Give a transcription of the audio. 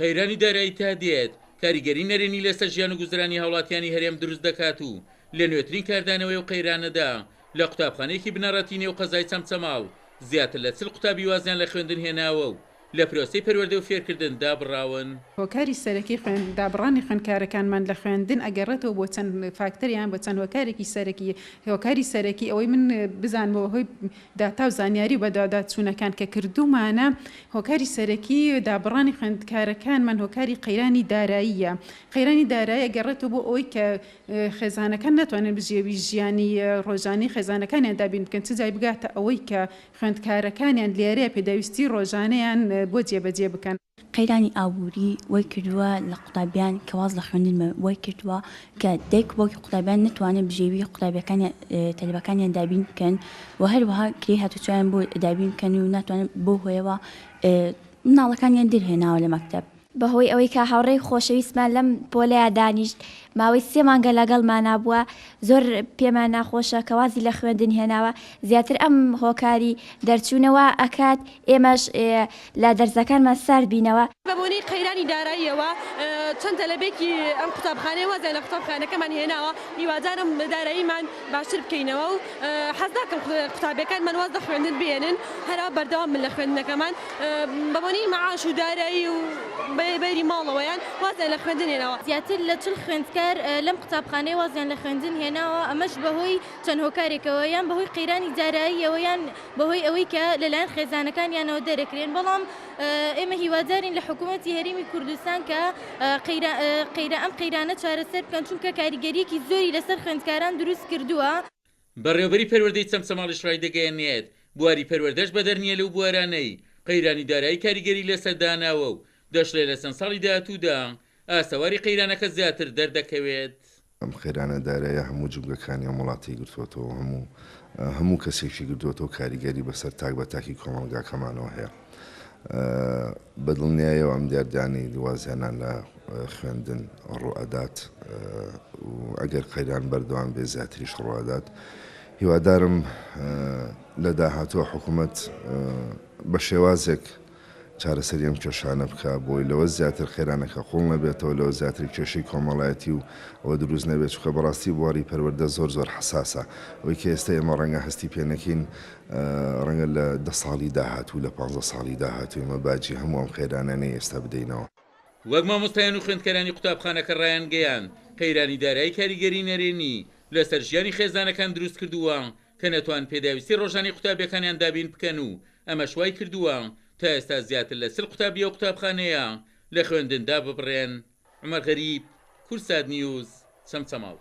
قەیرانی دارایی تا دێت کاریگەری نەرێنی لەسەر ژیان و گوزرانی هاوڵاتیانی هەرێم دروست دەکات و لە نوێترین کاردانەوەی و قەیرانەدا لە قوتابخانەیەکی بنەڕەتی نێو قەزای چەمچەماڵ زیاتر لە 40 قوتابی وازیان لە خوێندن هێناوە و لە پرۆسەی پەروەردە و فێرکردن دابڕاون. هۆکاری سەرەکی دابڕانی خوێندکارەکانمان لە خوێندن ئەگەڕێتەوە بۆ چەند فاکتەریان بۆ چەند هۆکارێکی سەرەکی هۆکاری سەرەکی ئەوەی من بزانمەوە هۆی داتا و زانیاری بە داداچوونەکان کە کردومانە هۆکاری سەرەکی دابڕانی خوێندکارەکانمان هۆکاری قەیرانی داراییە. قەیرانی دارایی ئەگەڕێتەوە بۆ ئەوەی کە خێزانەکان ناتوانن بژێوی ژیانی ڕۆژانەی خێزانەکانیان دابین بکەن چ جای بگاتە ئەوەی کە خوێندکارەکانیان لێرەیە پێداویستی ڕۆژانەیان بۆ جێبەجێ بکەن. قەیرانی ئابووری وای کردووە لە قوتابیان کە واز لە خوێندنمە وای کردووە کە دایک بۆ قوتابیان نتوانێت بژێوی قوتابیەکانی تەلەبەکانیان دابین بکەن و هەروەها کری هاتوچیان بۆ دابین بکەن و ناتوانێت بۆ هۆیەوە مناڵەکانیان دەرهێناوە لە مەکتەب. بەهۆی ئەوەی کە هاوڕێی خۆشەویستمان لەم پۆلەیە دانیشت ماوەی 3 مانگە لەگەڵمانە بووە زۆر پێمان ناخۆشە کە وازی لە خوێندن هێناوە زیاتر ئەم هۆکاری دەرچوونەوە ئەکات ئێمەش لە دەرزەکانمان سارد بینەوە. بەبوونی قەیرانی داراییەوە چەند تەلەبێکی ئەم قوتابخانەیە وازای لە قوتابخانەکەمان هێناوە هیوادارم داراییمان باشتر بکەینەوە و حەز ناکەم قوتابیەکان واز لە خوێندن بێنن هەرا بەردەوام من لە خوێندنەکەمان بەبوونی مەعاش و دارایی و بەیری ماڵەوەیان وازای لە خوێندن هێناوە. زیاتر لە 40 خوێندکار لەم قوتابخانەی وازیان لە خوێندن هێناوە ئەمەش بەهۆی چەند هۆکارێکەوە یان بەهۆی قەیرانی داراییەوە یان بەهۆی ئەوەی کە لەلایەن خێزانەکانیانەوە دەرەکرێن. بەڵام ئێمە هیوادارین لە حکوومەتی هەرێمی کوردستان کە ئەم قەیرانە چارەسەر بکەن چونکە کاریگەریەکی زۆری لەسەر خوێندکاران دروست کردووە. بەڕێوەبەری پەروەردەی چەمچەماڵیش ڕای دەگەیەنێت بواری پەروەردەش بەدەرنیە لەو بوارانەی قەیرانی دارایی کاریگەری لەسەر داناوە و دەشڵێ لە چەند ساڵی داهاتوودا ئاسەواری قەیرانەکە زیاتر دەردەکەوێت. ئەم قەیرانە داراییە هەموو جوگەکانی وڵاتی گرتوۆتەوە هەموو کەسێکی گرتوۆتەوە کاریگەری بەسەر تاک بە تاکی کۆمەڵگاکەمانەوە هەیە. بەدڵنیایەوە ئەم دیاردانی دوازیانان لە خوێندن ڕوئەدات و ئەگەر قەیران بەردەوام بێ زیاتریش ڕوئەدات. هیوادارم لە داهاتووە حکوومەت بە شێوازێک چارەسەری ئەم کێشانە بکە بۆی لەوە زیاتر خێرانەکە قوڵ نەبێتەوە لەوە زیاتر کێشەی کۆمەڵایەتی و ئەوە دروست نەبێت چکە بەڕاستی بواری پەروەردە زۆر حساسە ئەوەی کە ئێستا ئێمە ڕەنگە هەستی پێنەکەین ڕەنگە لە 10 ساڵی داهاتوو لە 15 ساڵی داهاتوو ئێمە باجی هەموو ئەم خێرانانەی ئێستا بدەینەوە. وەک مامۆستایان و خوێندکارانی قوتابخانەکە ڕایان گەیان قەیرانی دارایی کاریگەری نەرێنی لەسەر ژیانی خێزانەکان دروست کردووە کە نەتوان پێداویستی ڕۆژانی قوتابیەکانیان دابین بکەن و ئەمەش وای کردووە تا ئێستا زیاتر لە 40 قوتابیە و قوتابخانەیە لە خوێندندا ببڕێن. عومەر غەریب، کورسات نیوز، چەمچەماڵ.